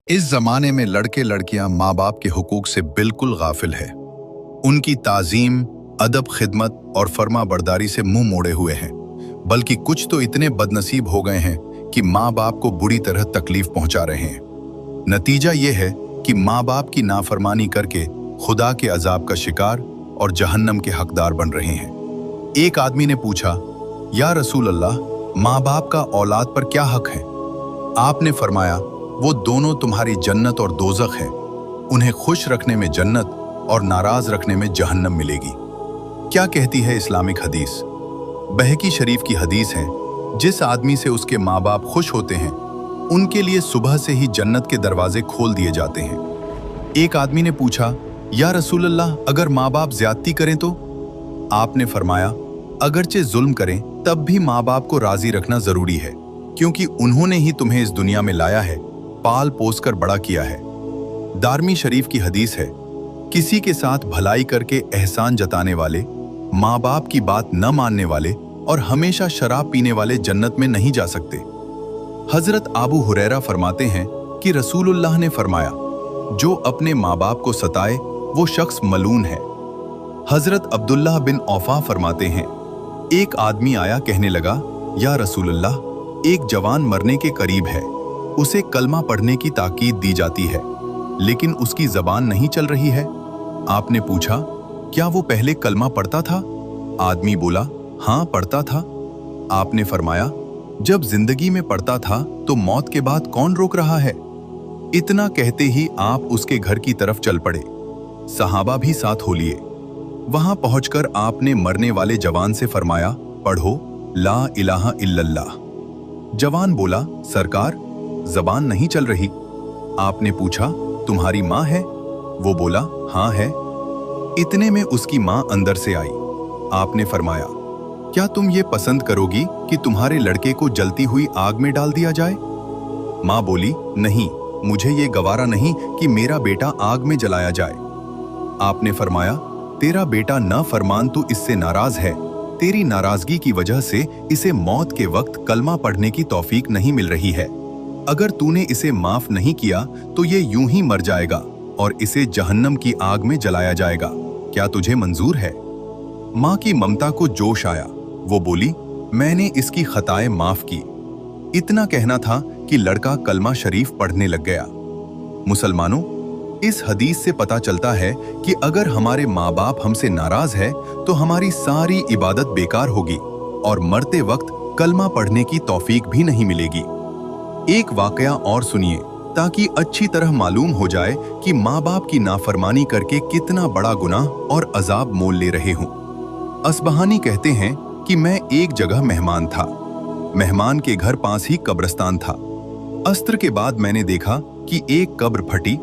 इस जमाने में लड़के लड़कियां माँ बाप के हुकूक से बिल्कुल गाफिल है। उनकी ताजीम, अदब, खिदमत और फर्मा बरदारी से मुंह मोड़े हुए हैं। बल्कि कुछ तो इतने बदनसीब हो गए हैं कि माँ बाप को बुरी तरह तकलीफ पहुंचा रहे हैं। नतीजा ये है कि माँ बाप की नाफरमानी करके खुदा के अजाब का शिकार और जहन्नम के हकदार बन रहे हैं। एक आदमी ने पूछा, या रसूल अल्लाह, माँ बाप का औलाद पर क्या हक है? आपने फरमाया, वो दोनों तुम्हारी जन्नत और दोज़ख है। उन्हें खुश रखने में जन्नत और नाराज रखने में जहन्नम मिलेगी। क्या कहती है इस्लामिक हदीस? बहकी शरीफ की हदीस है, जिस आदमी से उसके माँ बाप खुश होते हैं उनके लिए सुबह से ही जन्नत के दरवाजे खोल दिए जाते हैं। एक आदमी ने पूछा, या रसूल अल्लाह, अगर माँ बाप ज्यादती करें तो? आपने फरमाया, अगरचे जुल्म करें तब भी माँ बाप को राजी रखना जरूरी है, क्योंकि उन्होंने ही तुम्हें इस दुनिया में लाया है, पाल पोस कर बड़ा किया है। दारमी शरीफ की हदीस है, किसी के साथ भलाई करके एहसान जताने वाले, माँ बाप की बात न मानने वाले और हमेशा शराब पीने वाले जन्नत में नहीं जा सकते। हजरत अबू हुरैरा फरमाते हैं कि रसूलुल्लाह ने फरमाया, जो अपने माँ बाप को सताए वो शख्स मलून है। हजरत अब्दुल्लाह बिन औफा फरमाते हैं, एक आदमी आया, कहने लगा, या रसूलुल्लाह, एक जवान मरने के करीब है, उसे कलमा पढ़ने की ताकीद दी जाती है, लेकिन उसकी जबान नहीं चल रही है। आपने पूछा, क्या वो पहले कलमा पढ़ता था? आदमी बोला, हाँ पढ़ता था। आपने फरमाया, जब जिंदगी में पढ़ता था तो मौत के बाद कौन रोक रहा है? इतना कहते ही आप उसके घर की तरफ चल पड़े। सहाबा भी साथ हो लिए। वहां पहुंचकर आपने मरने वाले जवान से फरमाया, पढ़ो ला इलाहा इल्लल्लाह। जवान बोला, सरकार, जबान नहीं चल रही। आपने पूछा, तुम्हारी माँ है? वो बोला, हाँ है। इतने में उसकी माँ अंदर से आई। आपने फरमाया, क्या तुम ये पसंद करोगी कि तुम्हारे लड़के को जलती हुई आग में डाल दिया जाए? माँ बोली, नहीं, मुझे ये गवारा नहीं कि मेरा बेटा आग में जलाया जाए। आपने फरमाया, तेरा बेटा ना फरमान तो इससे नाराज है, तेरी नाराजगी की वजह से इसे मौत के वक्त कलमा पढ़ने की तौफीक नहीं मिल रही है। अगर तूने इसे माफ नहीं किया तो ये यूं ही मर जाएगा और इसे जहन्नम की आग में जलाया जाएगा। क्या तुझे मंजूर है? माँ की ममता को जोश आया। वो बोली, मैंने इसकी खताएं माफ की। इतना कहना था कि लड़का कलमा शरीफ पढ़ने लग गया। मुसलमानों, इस हदीस से पता चलता है कि अगर हमारे माँ बाप हमसे नाराज है तो हमारी सारी इबादत बेकार होगी और मरते वक्त कलमा पढ़ने की तौफीक भी नहीं मिलेगी। एक वाकया और सुनिए, ताकि अच्छी तरह मालूम हो जाए कि माँ बाप की नाफरमानी करके कितना बड़ा गुनाह और अजाब मोल ले रहे हूँ। असबहानी कहते हैं कि मैं एक जगह मेहमान था। मेहमान के घर पास ही कब्रिस्तान था। अस्र के बाद मैंने देखा कि एक कब्र फटी,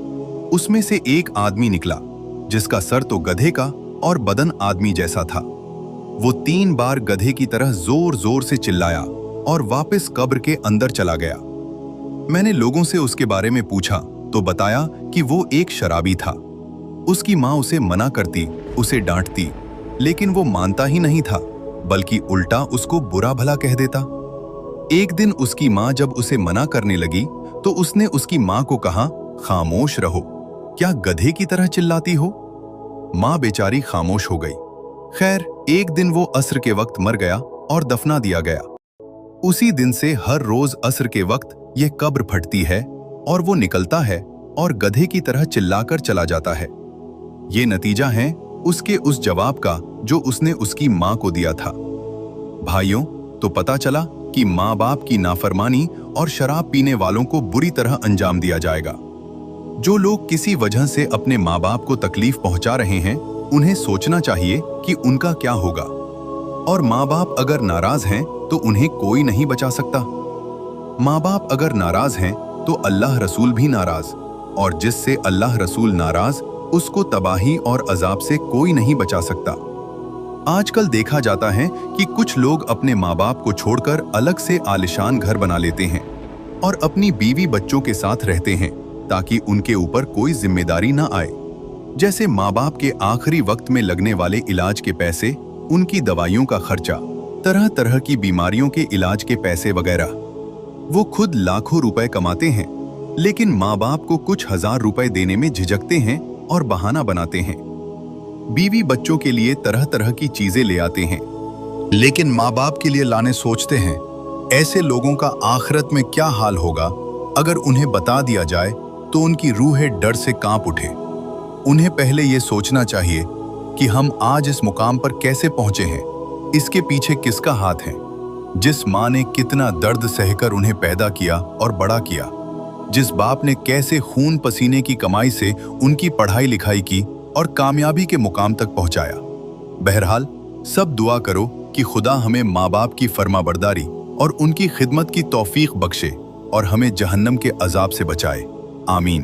उसमें से एक आदमी निकला, जिसका सर तो गधे का और बदन आदमी जैसा था। वो 3 बार गधे की तरह जोर जोर से चिल्लाया और वापस कब्र के अंदर चला गया। मैंने लोगों से उसके बारे में पूछा तो बताया कि वो एक शराबी था। उसकी माँ उसे मना करती, उसे डांटती, लेकिन वो मानता ही नहीं था, बल्कि उल्टा उसको बुरा भला कह देता। एक दिन उसकी माँ जब उसे मना करने लगी तो उसने उसकी माँ को कहा, खामोश रहो, क्या गधे की तरह चिल्लाती हो? माँ बेचारी खामोश हो गई। खैर, एक दिन वो अस्र के वक्त मर गया और दफना दिया गया। उसी दिन से हर रोज अस्र के वक्त यह कब्र फटती है और वो निकलता है और गधे की तरह चिल्लाकर चला जाता है। ये नतीजा है उसके उस जवाब का जो उसने उसकी माँ को दिया था। भाइयों, तो पता चला कि माँ बाप की नाफरमानी और शराब पीने वालों को बुरी तरह अंजाम दिया जाएगा। जो लोग किसी वजह से अपने माँ बाप को तकलीफ पहुंचा रहे हैं, उन्हें सोचना चाहिए कि उनका क्या होगा। और माँ बाप अगर नाराज हैं तो उन्हें कोई नहीं बचा सकता। माँ बाप अगर नाराज हैं तो अल्लाह रसूल भी नाराज, और जिससे अल्लाह रसूल नाराज उसको तबाही और अजाब से कोई नहीं बचा सकता। आजकल देखा जाता है कि कुछ लोग अपने माँ बाप को छोड़कर अलग से आलिशान घर बना लेते हैं और अपनी बीवी बच्चों के साथ रहते हैं ताकि उनके ऊपर कोई जिम्मेदारी ना आए, जैसे माँ बाप के आखिरी वक्त में लगने वाले इलाज के पैसे, उनकी दवाइयों का खर्चा, तरह तरह की बीमारियों के इलाज के पैसे वगैरह। वो खुद लाखों रुपए कमाते हैं लेकिन माँ बाप को कुछ हजार रुपए देने में झिझकते हैं और बहाना बनाते हैं। बीवी बच्चों के लिए तरह तरह की चीजें ले आते हैं, लेकिन माँ बाप के लिए लाने सोचते हैं। ऐसे लोगों का आखिरत में क्या हाल होगा अगर उन्हें बता दिया जाए तो उनकी रूहें डर से कांप उठे। उन्हें पहले ये सोचना चाहिए कि हम आज इस मुकाम पर कैसे पहुंचे हैं, इसके पीछे किसका हाथ है। जिस माँ ने कितना दर्द सहकर उन्हें पैदा किया और बड़ा किया, जिस बाप ने कैसे खून पसीने की कमाई से उनकी पढ़ाई लिखाई की और कामयाबी के मुकाम तक पहुंचाया। बहरहाल सब दुआ करो कि खुदा हमें माँ बाप की फर्माबरदारी और उनकी खिदमत की तौफीक बख्शे और हमें जहन्नम के अजाब से बचाए। आमीन।